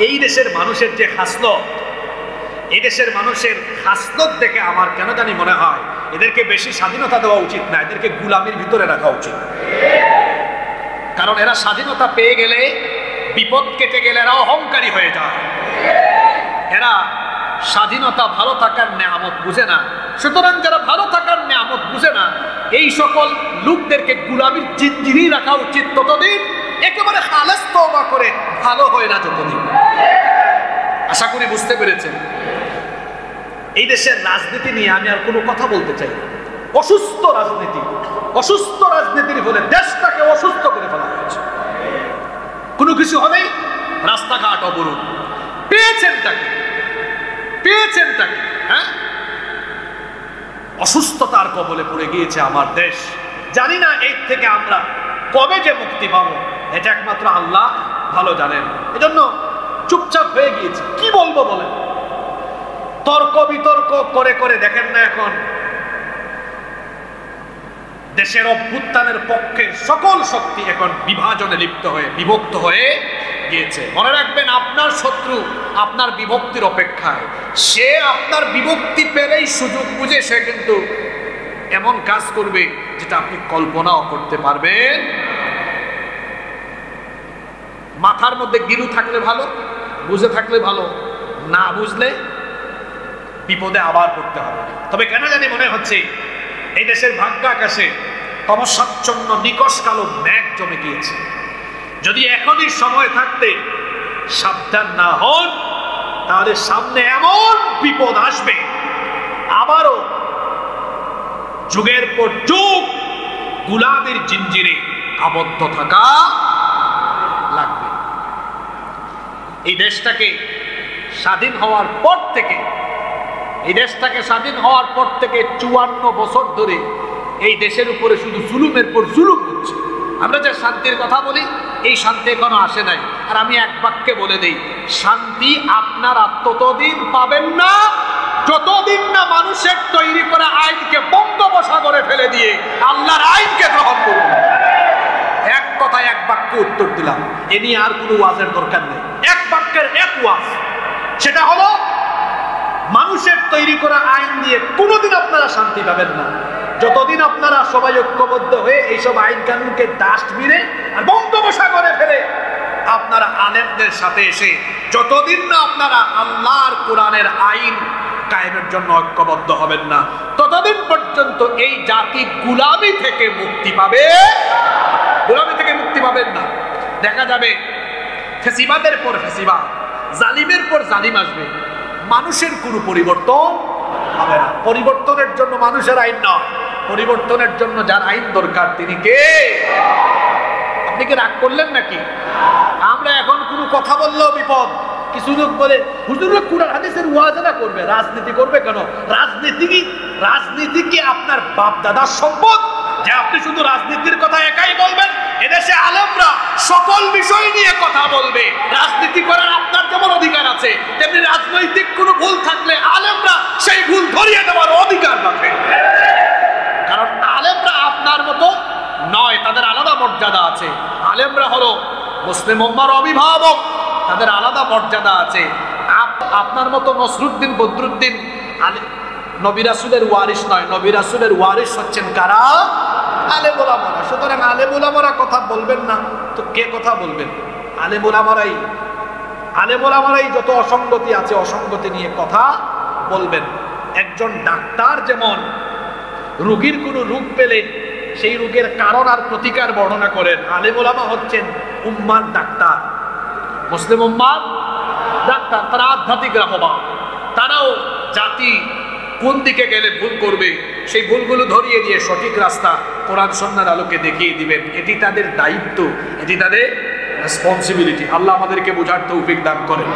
এই দেশের মানুষের যে হাসলত, এই দেশের মানুষের হাসলত দেখে আমার কেন জানি মনে হয় এদেরকে বেশি স্বাধীনতা দেওয়া উচিত না, এদেরকে গুলামির ভিতরে রাখা উচিত। কারণ এরা স্বাধীনতা পেয়ে গেলে, বিপদ কেটে গেলে এরা অহংকারী হয়ে যায়। এরা স্বাধীনতা ভালো থাকার নেয়ামত বুঝে না। সুতরাং যারা ভালো থাকার নেয়ামত বুঝে না, এই সকল লোকদেরকে গুলামির জিঞ্জিরেই রাখা উচিত ততদিন, একেবারে খালেস তওবা করে ভালো হয় না যতদিন। আশা করি বুঝতে পেরেছেন। এই দেশের রাজনীতি নিয়ে আমি আর কোনো কথা বলতে চাই না। অসুস্থ রাজনীতি, অসুস্থ রাজনীতির ফলে দেশটাকে অসুস্থ করে ফেলা হয়েছে। কোনো কিছু হলেই রাস্তাঘাট অবরোধ। পেয়েছেনটাকে, পেয়েছেনটাকে, হ্যাঁ, অসুস্থতার কবলে পড়ে গিয়েছে আমার দেশ। জানি না এর থেকে আমরা কবে যে মুক্তি পাবো, এটা একমাত্র আল্লাহ ভালো জানেন। এজন্য চুপচাপ হয়ে গিয়েছে। কি বলবো বলেন? তর্ক বিতর্ক করে করে দেখেন না এখন দেশের অভ্যুত্থানের পক্ষে সকল শক্তি এখন বিভাজনে লিপ্ত হয়ে, বিভক্ত হয়ে গিয়েছে। মনে রাখবেন, আপনার শত্রু আপনার বিভক্তির অপেক্ষায়। সে আপনার বিভক্তি পেলেই সুযোগ বুঝে সে কিন্তু এমন কাজ করবে যেটা আপনি কল্পনাও করতে পারবেন। মাথার মধ্যে গিলু থাকলে ভালো, বুঝে থাকলে ভালো, না বুঝলে বিপদে আবার পড়তে হবে। তবে কেন জানি মনে হচ্ছে এই দেশের ভাগ্য আকাশে তমসাচ্ছন্ন নিকষ কালো মেঘ জমে গিয়েছে। যদি এখনই সময় থাকতে সাবধান না হন, তাহলে সামনে এমন বিপদ আসবে, আবারও যুগের পর যুগ গুলামির জিঞ্জিরে আবদ্ধ থাকা লাগবে। এই দেশটাকে স্বাধীন হওয়ার পর থেকে, এই দেশটাকে স্বাধীন হওয়ার পর থেকে 54 বছর ধরে এই দেশের উপরে শুধু জুলুমের পর জুলুম হচ্ছে। আমরা যে শান্তির কথা বলি, এই শান্তি এখনো আসে নাই। আর আমি এক বাক্যে বলে দেই, শান্তি আপনারা ততদিন পাবেন না যতদিন না মানুষের তৈরি করা আইনকে বঙ্গোপসাগরে ফেলে দিয়ে আল্লাহর আইনকে গ্রহণ করবেন। এক কথায় এক বাক্য উত্তর দিলাম। এ নিয়ে আর কোনো ওয়াজের দরকার নেই। এক বাক্যের এক ওয়াজ, সেটা হলো মানুষের তৈরি করা আইন দিয়ে কোনোদিন আপনারা শান্তি পাবেন না যতদিন আপনারা সবাই ঐক্যবদ্ধ হয়ে এইসব আইন কানুনকে ডাস্টবিনে আর বঙ্গোপসাগরে ফেলে আপনারা আলেমদের সাথে এসে যতদিন না আপনারা আল্লাহর কোরআনের আইন কায়েমের জন্য ঐক্যবদ্ধ হবেন না, ততদিন পর্যন্ত এই জাতি গুলামি থেকে মুক্তি পাবে, গুলামি থেকে মুক্তি পাবেন না। দেখা যাবে ফেসিবাদের পর ফেসিবাদ, জালিমের পর জালিম আসবে, মানুষের কোনো পরিবর্তন হবে না। পরিবর্তনের জন্য মানুষের আইন নয়, পরিবর্তনের জন্য যার আইন দরকার তিনি কে? আপনি কি রাগ করলেন নাকি? আমরা এখন কোনো কথা বললেও বিপদ। কিছু লোক বলে হুজুররা কুরআন হাদিসের ওয়াজনা করবে, রাজনীতি করবে কেন? রাজনীতি কি আপনার বাপ দাদার সম্পদ যে আপনি শুধু রাজনীতির কথা একাই বলবেন? এদেশে আলেমরা সকল বিষয় নিয়ে কথা বলবে। রাজনীতি করার আপনার যেমন অধিকার আছে, তেমনি রাজনৈতিক কোনো ভুল থাকলে আলেমরা সেই ভুল ধরিয়ে দেওয়ার অধিকার রাখে। কারণ আলেমরা আপনার মতো নয়, তাদের আলাদা মর্যাদা আছে। আলেমরা হলো মুসলিম উম্মার অভিভাবক, তাদের আলাদা মর্যাদা আছে। আপনার মতো নসরুদ্দিন বদরুদ্দিন নবী রাসূলের ওয়ারিস নয়, নবী রাসূলের ওয়ারিস হচ্ছেন কারা? আলেম ওলামারা। সুতরাং আলেম ওলামারা কথা বলবেন না তো কে কথা বলবেন? আলেম ওলামারাই যত অসঙ্গতি আছে অসঙ্গতি নিয়ে কথা বলবেন। একজন ডাক্তার যেমন রোগীর কোনো রোগ পেলে সেই রোগের কারণ আর প্রতিকার বর্ণনা করেন, আলেম ওলামা হচ্ছেন উম্মার ডাক্তার, মুসলিম উম্মার ডাক্তার। তারা আধ্যাত্মিক রাহবার, তারাও জাতি কোন দিকে গেলে ভুল করবে সেই ভুলগুলো ধরিয়ে দিয়ে সঠিক রাস্তা কোরআন সুন্নাহর আলোকে দেখিয়ে দিবেন। এটি তাদের দায়িত্ব, এটি তাদের রেসপন্সিবিলিটি। আল্লাহ আমাদেরকে বোঝার তৌফিক দান করেন।